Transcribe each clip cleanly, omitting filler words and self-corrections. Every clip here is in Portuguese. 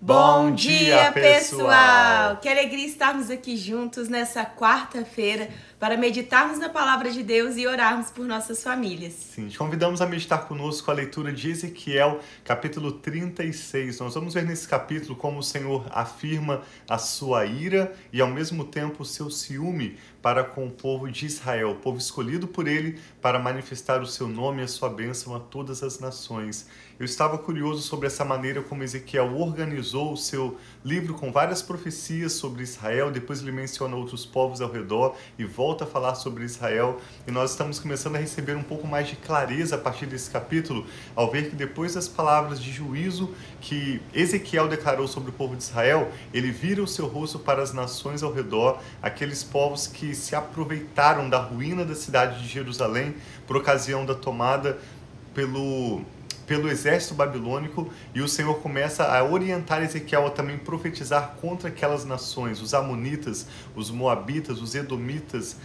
Bom dia, pessoal! Que alegria estarmos aqui juntos nessa quarta-feira para meditarmos na palavra de Deus e orarmos por nossas famílias. Sim, te convidamos a meditar conosco a leitura de Ezequiel, capítulo 36. Nós vamos ver nesse capítulo como o Senhor afirma a sua ira e ao mesmo tempo o seu ciúme para com o povo de Israel, o povo escolhido por ele para manifestar o seu nome e a sua bênção a todas as nações. Eu estava curioso sobre essa maneira como Ezequiel organizou o seu livro com várias profecias sobre Israel, depois ele menciona outros povos ao redor e volta a falar sobre Israel, e nós estamos começando a receber um pouco mais de clareza a partir desse capítulo, ao ver que depois das palavras de juízo que Ezequiel declarou sobre o povo de Israel, ele vira o seu rosto para as nações ao redor, aqueles povos que se aproveitaram da ruína da cidade de Jerusalém por ocasião da tomada pelo exército babilônico, e o Senhor começa a orientar Ezequiel a também profetizar contra aquelas nações, os amonitas, os moabitas, os edomitas,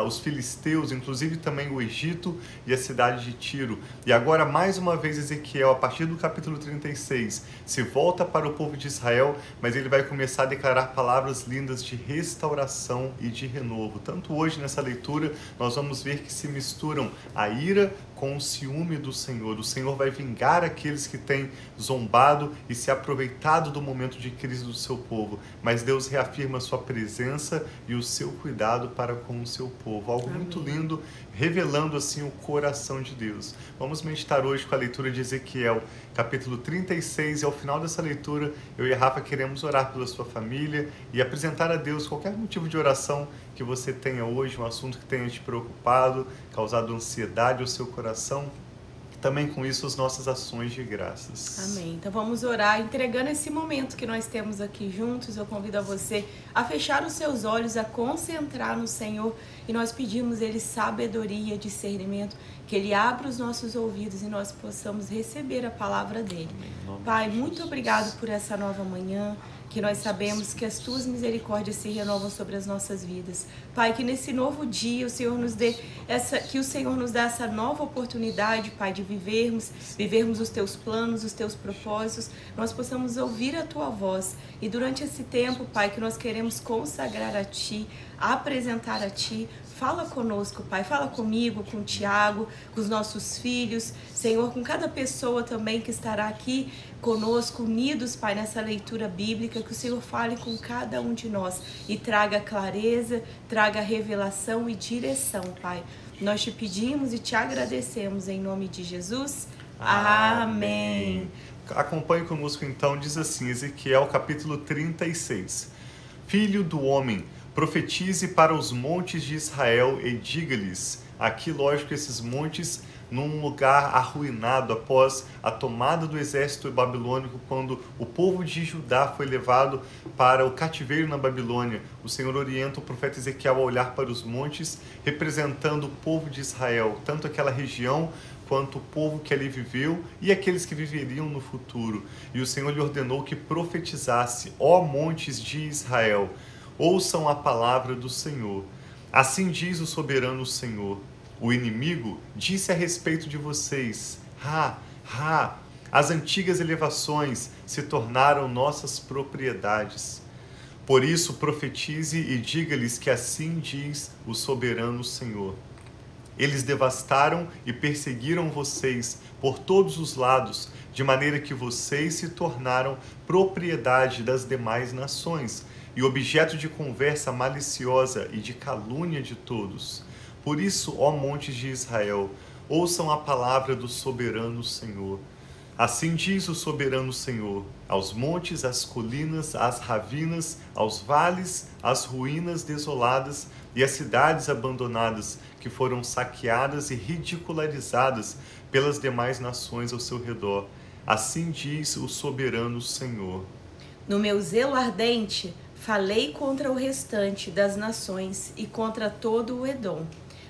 os filisteus, inclusive também o Egito e a cidade de Tiro. E agora, mais uma vez, Ezequiel, a partir do capítulo 36, se volta para o povo de Israel, mas ele vai começar a declarar palavras lindas de restauração e de renovo. Tanto hoje, nessa leitura, nós vamos ver que se misturam a ira com o ciúme do Senhor. O Senhor vai vingar aqueles que têm zombado e se aproveitado do momento de crise do seu povo. Mas Deus reafirma a sua presença e o seu cuidado para com o seu povo. Algo Amém. Muito lindo, revelando assim o coração de Deus. Vamos meditar hoje com a leitura de Ezequiel, capítulo 36, e ao final dessa leitura, eu e a Rafa queremos orar pela sua família e apresentar a Deus qualquer motivo de oração que você tenha hoje, um assunto que tenha te preocupado, causado ansiedade ao seu coração, e também com isso as nossas ações de graças. Amém. Então vamos orar, entregando esse momento que nós temos aqui juntos. Eu convido a você a fechar os seus olhos, a concentrar no Senhor, e nós pedimos Ele sabedoria, discernimento, que Ele abra os nossos ouvidos e nós possamos receber a palavra dEle. Pai, muito obrigado por essa nova manhã, que nós sabemos que as Tuas misericórdias se renovam sobre as nossas vidas. Pai, que nesse novo dia o Senhor nos dê essa nova oportunidade, Pai, de vivermos os Teus planos, os Teus propósitos, nós possamos ouvir a Tua voz. E durante esse tempo, Pai, que nós queremos consagrar a Ti, apresentar a Ti, fala conosco, Pai, fala comigo, com o Tiago, com os nossos filhos, Senhor, com cada pessoa também que estará aqui conosco, unidos, Pai, nessa leitura bíblica, que o Senhor fale com cada um de nós e traga clareza, traga revelação e direção, Pai. Nós te pedimos e te agradecemos em nome de Jesus. Amém. Acompanhe conosco então, diz assim, Ezequiel capítulo 36. Filho do homem, profetize para os montes de Israel e diga-lhes, aqui lógico esses montes num lugar arruinado após a tomada do exército babilônico, quando o povo de Judá foi levado para o cativeiro na Babilônia. O Senhor orienta o profeta Ezequiel a olhar para os montes, representando o povo de Israel, tanto aquela região quanto o povo que ali viveu e aqueles que viveriam no futuro. E o Senhor lhe ordenou que profetizasse, ó montes de Israel, ouçam a palavra do Senhor. Assim diz o soberano Senhor: o inimigo disse a respeito de vocês, as antigas elevações se tornaram nossas propriedades. Por isso profetize e diga-lhes que assim diz o soberano Senhor. Eles devastaram e perseguiram vocês por todos os lados, de maneira que vocês se tornaram propriedade das demais nações e objeto de conversa maliciosa e de calúnia de todos. Por isso, ó montes de Israel, ouçam a palavra do soberano Senhor. Assim diz o soberano Senhor: aos montes, às colinas, às ravinas, aos vales, às ruínas desoladas e às cidades abandonadas que foram saqueadas e ridicularizadas pelas demais nações ao seu redor. Assim diz o soberano Senhor: no meu zelo ardente, falei contra o restante das nações e contra todo o Edom.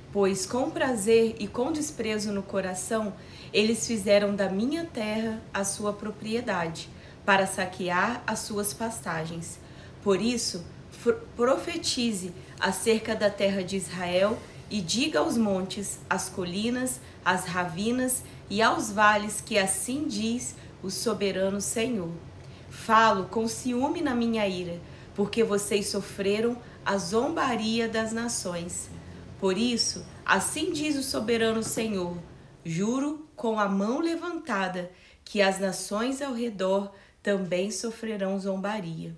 Pois com prazer e com desprezo no coração, eles fizeram da minha terra a sua propriedade, para saquear as suas pastagens. Por isso, profetize acerca da terra de Israel e diga aos montes, às colinas, às ravinas e aos vales que assim diz o soberano Senhor: Falo com ciúme na minha ira, porque vocês sofreram a zombaria das nações. Por isso, assim diz o soberano Senhor: juro com a mão levantada que as nações ao redor também sofrerão zombaria.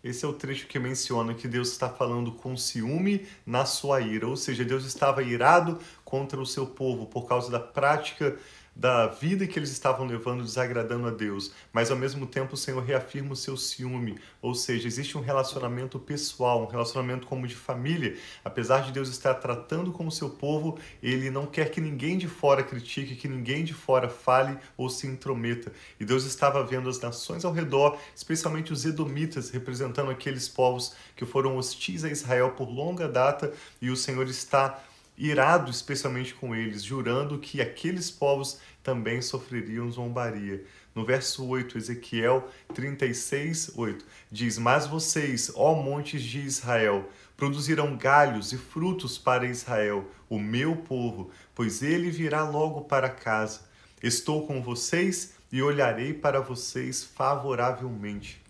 Esse é o trecho que menciona que Deus está falando com ciúme na sua ira, ou seja, Deus estava irado contra o seu povo por causa da prática da vida que eles estavam levando, desagradando a Deus, mas ao mesmo tempo o Senhor reafirma o seu ciúme, ou seja, existe um relacionamento pessoal, um relacionamento como de família. Apesar de Deus estar tratando com o seu povo, Ele não quer que ninguém de fora critique, que ninguém de fora fale ou se intrometa. E Deus estava vendo as nações ao redor, especialmente os edomitas, representando aqueles povos que foram hostis a Israel por longa data, e o Senhor está irado especialmente com eles, jurando que aqueles povos também sofreriam zombaria. No verso 8, Ezequiel 36, 8, diz: mas vocês, ó montes de Israel, produzirão galhos e frutos para Israel, o meu povo, pois ele virá logo para casa. Estou com vocês e olharei para vocês favoravelmente.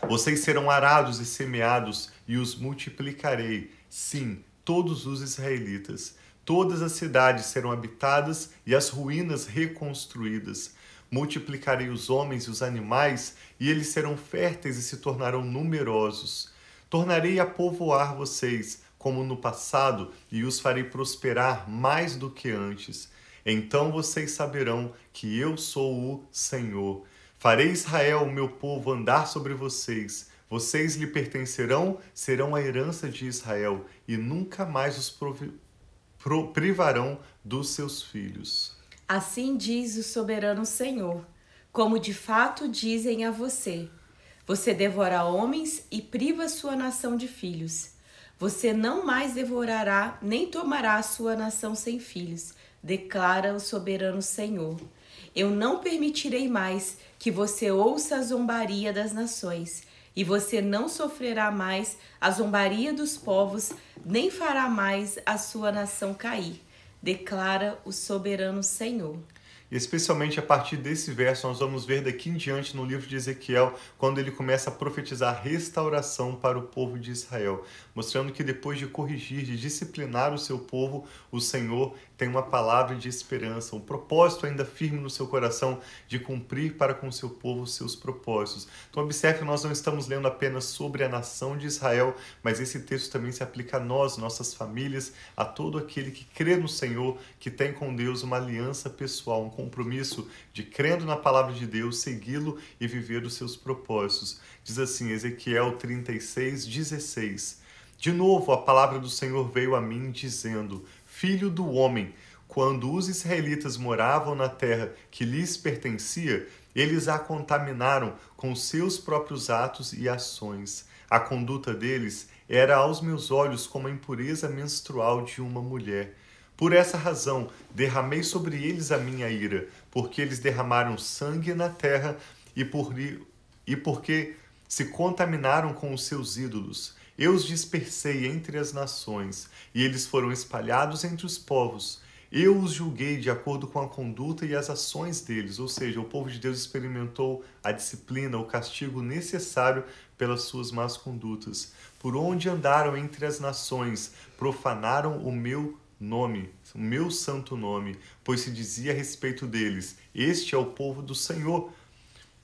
Vocês serão arados e semeados, e os multiplicarei. Sim, todos os israelitas. Todas as cidades serão habitadas e as ruínas reconstruídas. Multiplicarei os homens e os animais, e eles serão férteis e se tornarão numerosos. Tornarei a povoar vocês, como no passado, e os farei prosperar mais do que antes. Então vocês saberão que eu sou o Senhor. Farei Israel, o meu povo, andar sobre vocês. Vocês lhe pertencerão, serão a herança de Israel, e nunca mais os privarão dos seus filhos. Assim diz o soberano Senhor, como de fato dizem a você: você devora homens e priva sua nação de filhos. Você não mais devorará, nem tomará a sua nação sem filhos, declara o soberano Senhor. Eu não permitirei mais que você ouça a zombaria das nações, e você não sofrerá mais a zombaria dos povos, nem fará mais a sua nação cair, declara o soberano Senhor. E especialmente a partir desse verso, nós vamos ver daqui em diante no livro de Ezequiel, quando ele começa a profetizar restauração para o povo de Israel, mostrando que depois de corrigir, de disciplinar o seu povo, o Senhor tem uma palavra de esperança, um propósito ainda firme no seu coração de cumprir para com o seu povo os seus propósitos. Então observe que nós não estamos lendo apenas sobre a nação de Israel, mas esse texto também se aplica a nós, nossas famílias, a todo aquele que crê no Senhor, que tem com Deus uma aliança pessoal, um compromisso de, crendo na palavra de Deus, segui-lo e viver os seus propósitos. Diz assim, Ezequiel 36, 16. De novo, a palavra do Senhor veio a mim, dizendo: Filho do homem, quando os israelitas moravam na terra que lhes pertencia, eles a contaminaram com seus próprios atos e ações. A conduta deles era aos meus olhos como a impureza menstrual de uma mulher. Por essa razão, derramei sobre eles a minha ira, porque eles derramaram sangue na terra e porque se contaminaram com os seus ídolos. Eu os dispersei entre as nações, e eles foram espalhados entre os povos. Eu os julguei de acordo com a conduta e as ações deles, ou seja, o povo de Deus experimentou a disciplina, o castigo necessário pelas suas más condutas. Por onde andaram entre as nações, profanaram o meu nome, o meu santo nome, pois se dizia a respeito deles: este é o povo do Senhor.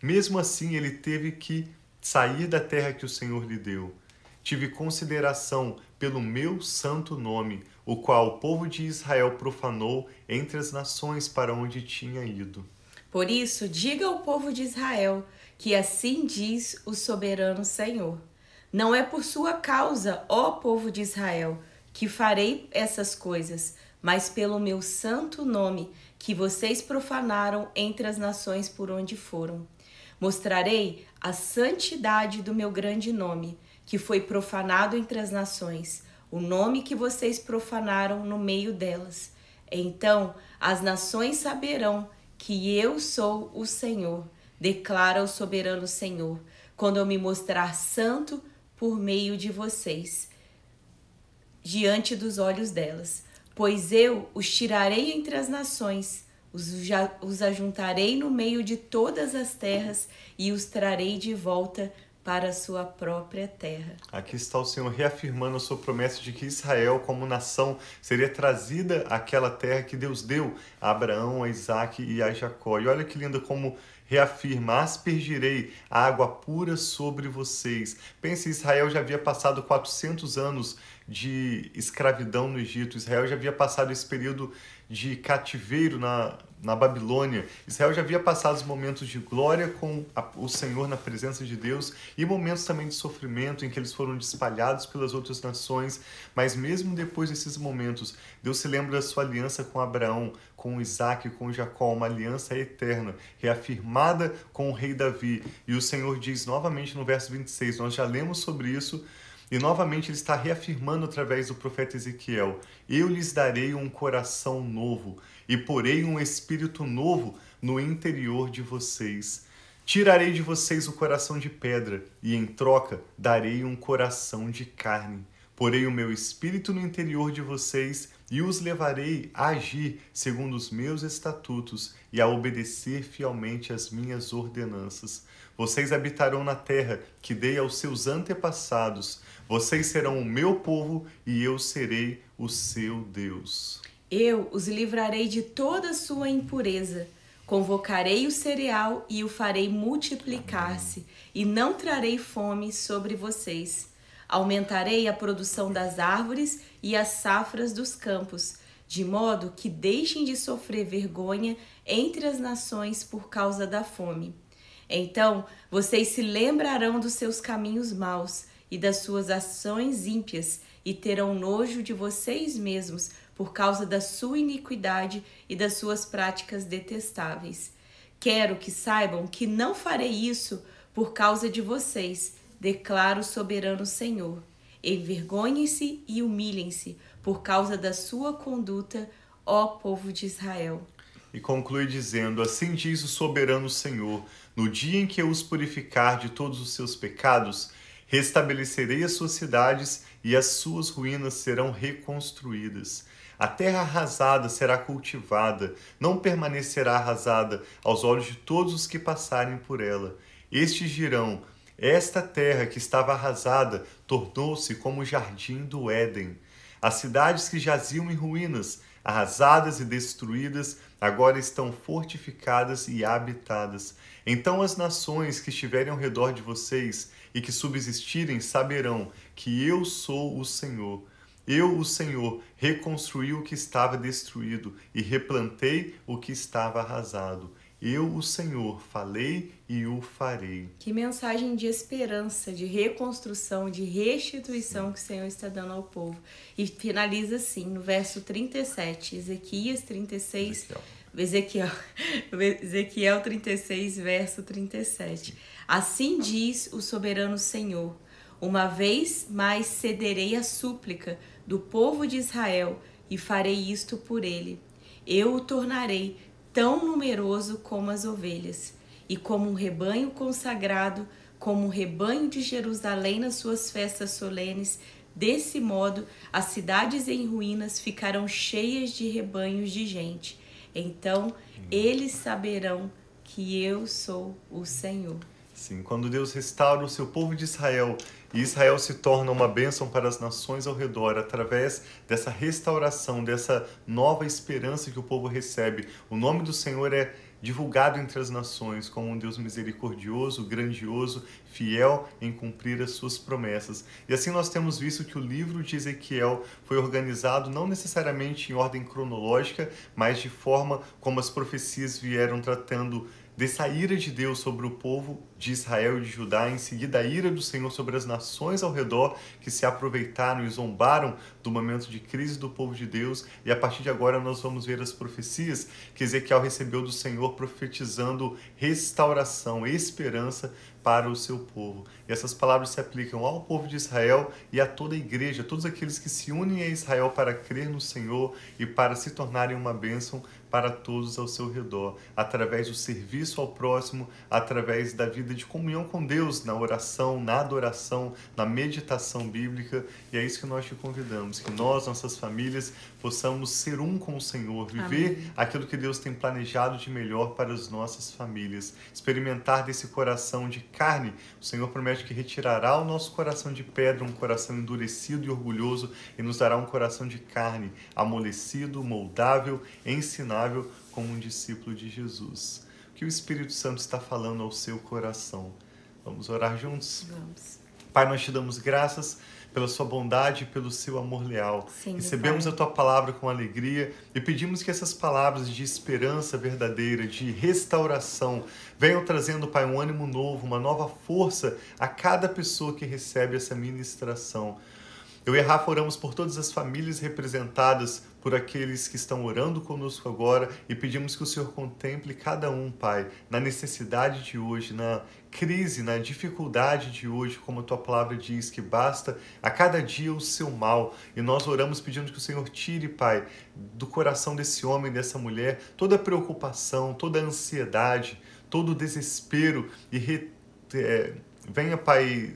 Mesmo assim, ele teve que sair da terra que o Senhor lhe deu. Tive consideração pelo meu santo nome, o qual o povo de Israel profanou entre as nações para onde tinha ido. Por isso, diga ao povo de Israel que assim diz o soberano Senhor: não é por sua causa, ó povo de Israel, que farei essas coisas, mas pelo meu santo nome, que vocês profanaram entre as nações por onde foram. Mostrarei a santidade do meu grande nome, que foi profanado entre as nações, o nome que vocês profanaram no meio delas. Então as nações saberão que eu sou o Senhor, declara o soberano Senhor, quando eu me mostrar santo por meio de vocês, diante dos olhos delas. Pois eu os tirarei entre as nações, Os ajuntarei no meio de todas as terras e os trarei de volta para a sua própria terra. Aqui está o Senhor reafirmando a sua promessa de que Israel, como nação, seria trazida àquela terra que Deus deu a Abraão, a Isaac e a Jacó. E olha que lindo como reafirma: aspergirei água pura sobre vocês. Pense, Israel já havia passado 400 anos de escravidão no Egito. Israel já havia passado esse período de cativeiro na Babilônia. Israel já havia passado os momentos de glória com o Senhor na presença de Deus e momentos também de sofrimento em que eles foram espalhados pelas outras nações. Mas mesmo depois desses momentos, Deus se lembra da sua aliança com Abraão, com Isaac, com Jacó, uma aliança eterna, reafirmada com o rei Davi. E o Senhor diz novamente no verso 26, nós já lemos sobre isso, e novamente ele está reafirmando através do profeta Ezequiel: eu lhes darei um coração novo e porei um espírito novo no interior de vocês. Tirarei de vocês o coração de pedra e em troca darei um coração de carne. Porei o meu espírito no interior de vocês e os levarei a agir segundo os meus estatutos e a obedecer fielmente as minhas ordenanças. Vocês habitarão na terra que dei aos seus antepassados. Vocês serão o meu povo e eu serei o seu Deus. Eu os livrarei de toda a sua impureza. Convocarei o cereal e o farei multiplicar-se, e não trarei fome sobre vocês. Aumentarei a produção das árvores e as safras dos campos, de modo que deixem de sofrer vergonha entre as nações por causa da fome. Então vocês se lembrarão dos seus caminhos maus e das suas ações ímpias, e terão nojo de vocês mesmos por causa da sua iniquidade e das suas práticas detestáveis. Quero que saibam que não farei isso por causa de vocês, declara o soberano Senhor. Envergonhem-se e humilhem-se por causa da sua conduta, ó povo de Israel. E conclui dizendo: assim diz o soberano Senhor, no dia em que eu os purificar de todos os seus pecados, restabelecerei as suas cidades e as suas ruínas serão reconstruídas. A terra arrasada será cultivada, não permanecerá arrasada aos olhos de todos os que passarem por ela. Estes dirão: esta terra que estava arrasada tornou-se como o jardim do Éden. As cidades que jaziam em ruínas, arrasadas e destruídas, agora estão fortificadas e habitadas. Então as nações que estiverem ao redor de vocês e que subsistirem saberão que eu sou o Senhor. Eu, o Senhor, reconstruí o que estava destruído e replantei o que estava arrasado. Eu, o Senhor, falei e o farei. Que mensagem de esperança, de reconstrução, de restituição que o Senhor está dando ao povo. E finaliza assim, no verso 37, Ezequiel 36, verso 37. Assim diz o soberano Senhor: uma vez mais cederei a súplica do povo de Israel e farei isto por ele. Eu o tornarei tão numeroso como as ovelhas, e como um rebanho consagrado, como um rebanho de Jerusalém nas suas festas solenes. Desse modo, as cidades em ruínas ficarão cheias de rebanhos de gente. Então, eles saberão que eu sou o Senhor. Sim, quando Deus restaura o seu povo de Israel, e Israel se torna uma bênção para as nações ao redor, através dessa restauração, dessa nova esperança que o povo recebe, o nome do Senhor é divulgado entre as nações como um Deus misericordioso, grandioso, fiel em cumprir as suas promessas. E assim nós temos visto que o livro de Ezequiel foi organizado não necessariamente em ordem cronológica, mas de forma como as profecias vieram tratando dessa ira de Deus sobre o povo de Israel e de Judá, em seguida a ira do Senhor sobre as nações ao redor que se aproveitaram e zombaram do momento de crise do povo de Deus, e a partir de agora nós vamos ver as profecias que Ezequiel recebeu do Senhor profetizando restauração, esperança para o seu povo. E essas palavras se aplicam ao povo de Israel e a toda a igreja, todos aqueles que se unem a Israel para crer no Senhor e para se tornarem uma bênção para todos ao seu redor, através do serviço ao próximo, através da vida de comunhão com Deus, na oração, na adoração, na meditação bíblica. E é isso que nós te convidamos, que nós, nossas famílias, possamos ser um com o Senhor, viver Amém. aquilo que Deus tem planejado de melhor para as nossas famílias, experimentar desse coração de carne. O Senhor promete que retirará o nosso coração de pedra, um coração endurecido e orgulhoso, e nos dará um coração de carne, amolecido, moldável, ensinável, como um discípulo de Jesus. O que o Espírito Santo está falando ao seu coração? Vamos orar juntos? Vamos. Pai, nós te damos graças pela sua bondade e pelo seu amor leal. Sim, Recebemos Pai. a tua palavra com alegria e pedimos que essas palavras de esperança verdadeira, de restauração, venham trazendo, Pai, um ânimo novo, uma nova força a cada pessoa que recebe essa ministração. Eu e a Rafa oramos por todas as famílias representadas, por aqueles que estão orando conosco agora, e pedimos que o Senhor contemple cada um, Pai, na necessidade de hoje, na crise, na dificuldade de hoje, como a tua palavra diz, que basta a cada dia o seu mal. E nós oramos pedindo que o Senhor tire, Pai, do coração desse homem, dessa mulher, toda a preocupação, toda a ansiedade, todo o desespero, e venha, Pai,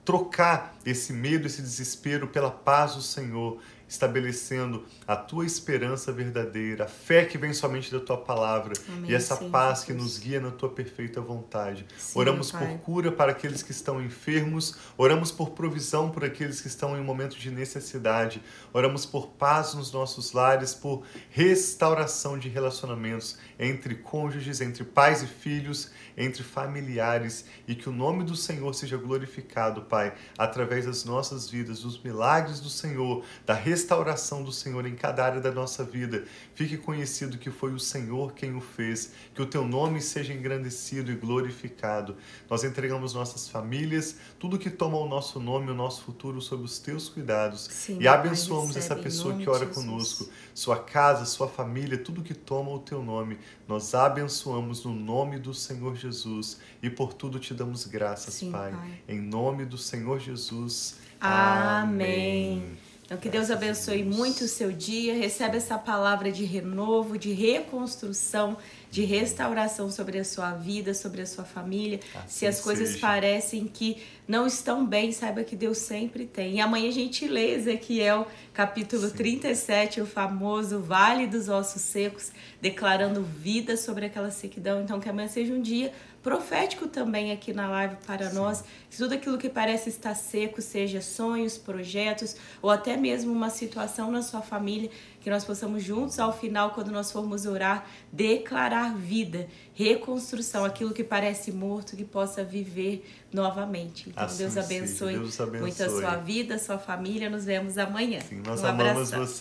trocar esse medo, esse desespero pela paz do Senhor, estabelecendo a tua esperança verdadeira, a fé que vem somente da tua palavra. Amém, E essa sim, paz Jesus. que nos guia na tua perfeita vontade. Sim, Oramos Pai. por cura para aqueles que estão enfermos, oramos por provisão por aqueles que estão em um momento de necessidade, oramos por paz nos nossos lares, por restauração de relacionamentos entre cônjuges, entre pais e filhos, entre familiares, e que o nome do Senhor seja glorificado, Pai, através das nossas vidas, dos milagres do Senhor, da restauração do Senhor em cada área da nossa vida. Fique conhecido que foi o Senhor quem o fez, que o teu nome seja engrandecido e glorificado. Nós entregamos nossas famílias, tudo que toma o nosso nome, o nosso futuro, sob os teus cuidados. Sim, E abençoamos Pai, essa recebe, pessoa em que nome ora de Jesus. conosco, sua casa, sua família, tudo que toma o teu nome. Nós abençoamos no nome do Senhor Jesus e por tudo te damos graças, Sim, Pai. Pai. Em nome do Senhor Jesus. Amém. Então, que Deus Graças a abençoe Deus. muito o seu dia. Recebe essa palavra de renovo, de reconstrução, de restauração sobre a sua vida, sobre a sua família. Assim Se as coisas seja. parecem que não estão bem, saiba que Deus sempre tem. E amanhã a gente lê Ezequiel, capítulo 37, o famoso Vale dos Ossos Secos, declarando vida sobre aquela sequidão. Então, que amanhã seja um dia profético também aqui na live para nós, que tudo aquilo que parece estar seco, seja sonhos, projetos ou até mesmo uma situação na sua família, que nós possamos juntos ao final, quando nós formos orar, declarar vida, reconstrução, aquilo que parece morto, que possa viver novamente. Então Assim Deus seja. abençoe, Deus abençoe muito a sua vida, a sua família. Nos vemos amanhã. Sim, nós Um amamos abração. você.